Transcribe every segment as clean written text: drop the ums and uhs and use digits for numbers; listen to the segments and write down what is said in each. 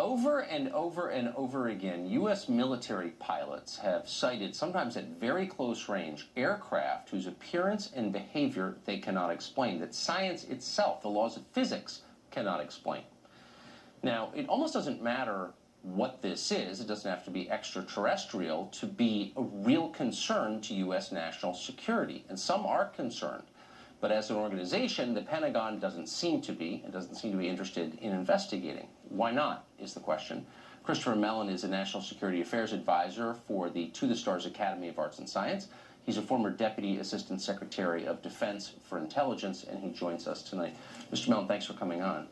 Over and over and over again, U.S. military pilots have cited, sometimes at very close range, aircraft whose appearance and behavior they cannot explain, that science itself, the laws of physics, cannot explain. Now, it almost doesn't matter what this is. It doesn't have to be extraterrestrial to be a real concern to U.S. national security, and some are concerned. But as an organization, the Pentagon doesn't seem to be, and doesn't seem to be interested in investigating. Why not, is the question. Christopher Mellon is a National Security Affairs Advisor for the To the Stars Academy of Arts and Science. He's a former Deputy Assistant Secretary of Defense for Intelligence, and he joins us tonight. Mr. Mellon, thanks for coming on.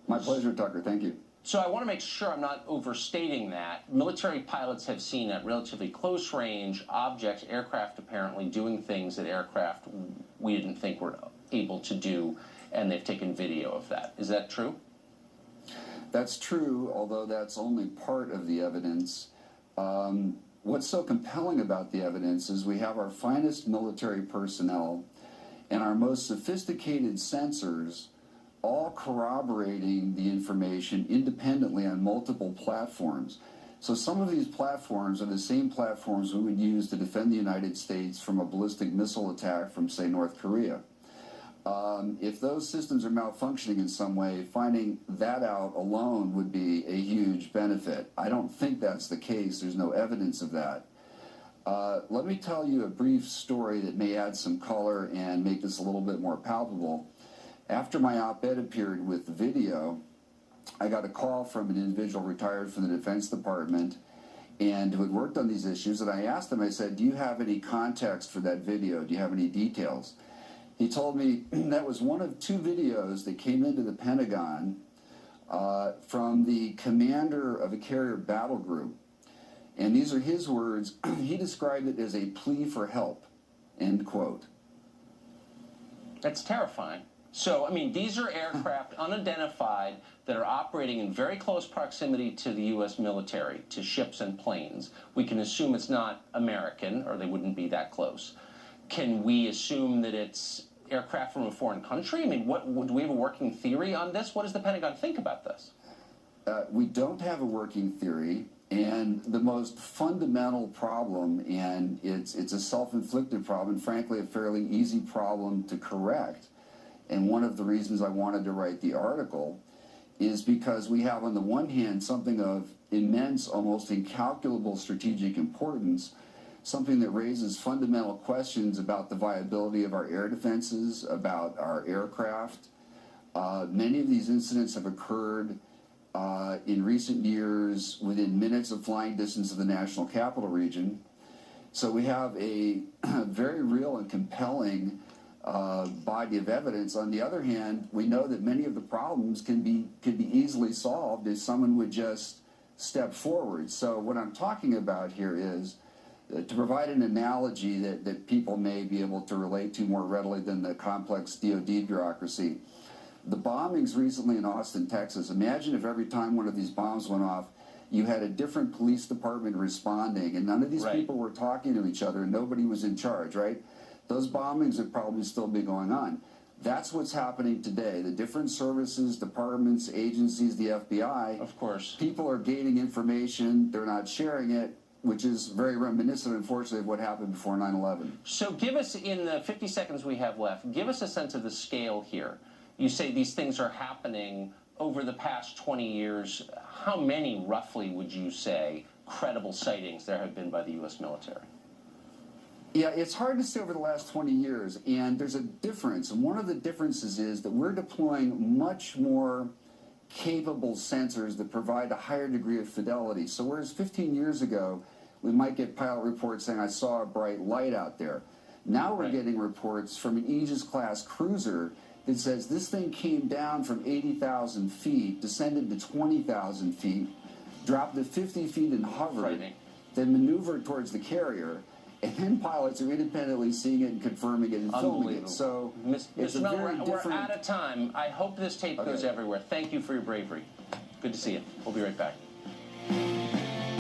My pleasure, Tucker. Thank you. So I want to make sure I'm not overstating that. Military pilots have seen at relatively close range objects, aircraft apparently doing things that aircraft we didn't think were able to do, and they've taken video of that. Is that true? That's true, although that's only part of the evidence. What's so compelling about the evidence is we have our finest military personnel and our most sophisticated sensors all corroborating the information independently on multiple platforms. So some of these platforms are the same platforms we would use to defend the United States from a ballistic missile attack from, say, North Korea. If those systems are malfunctioning in some way, finding that out alone would be a huge benefit. I don't think that's the case. There's no evidence of that. Let me tell you a brief story that may add some color and make this a little bit more palpable. After my op-ed appeared with the video, I got a call from an individual retired from the Defense Department and who had worked on these issues, and I asked him, I said, do you have any context for that video? Do you have any details? He told me that was one of two videos that came into the Pentagon from the commander of a carrier battle group. And these are his words. He described it as a plea for help, end quote. That's terrifying. So, I mean, these are aircraft unidentified that are operating in very close proximity to the U.S. military, to ships and planes. We can assume it's not American, or they wouldn't be that close. Can we assume that it's aircraft from a foreign country? I mean, do we have a working theory on this? What does the Pentagon think about this? We don't have a working theory, and the most fundamental problem, and it's a self-inflicted problem, and frankly a fairly easy problem to correct, and one of the reasons I wanted to write the article is because we have on the one hand something of immense, almost incalculable strategic importance, something that raises fundamental questions about the viability of our air defenses, about our aircraft. Many of these incidents have occurred in recent years within minutes of flying distance of the National Capital Region. So we have a very real and compelling body of evidence. On the other hand, we know that many of the problems can be easily solved if someone would just step forward. So what I'm talking about here is to provide an analogy that people may be able to relate to more readily than the complex DoD bureaucracy. The bombings recently in Austin, Texas, imagine if every time one of these bombs went off, you had a different police department responding, and none of these people were talking to each other, and nobody was in charge, right? Those bombings would probably still be going on. That's what's happening today. The different services, departments, agencies, the FBI, of course, people are gaining information, they're not sharing it, which is very reminiscent, unfortunately, of what happened before 9/11. So give us, in the 50 seconds we have left, give us a sense of the scale here. You say these things are happening over the past 20 years. How many, roughly, would you say, credible sightings there have been by the U.S. military? Yeah, it's hard to say over the last 20 years, and there's a difference. And one of the differences is that we're deploying much more capable sensors that provide a higher degree of fidelity. So whereas 15 years ago, we might get pilot reports saying, I saw a bright light out there. Now we're getting reports from an Aegis-class cruiser that says this thing came down from 80,000 feet, descended to 20,000 feet, dropped to 50 feet and hovered, then maneuvered towards the carrier, and then pilots are independently seeing it and confirming it and filming it. So it's a very different... We're out of time. I hope this tape goes everywhere. Thank you for your bravery. Good to see you. We'll be right back.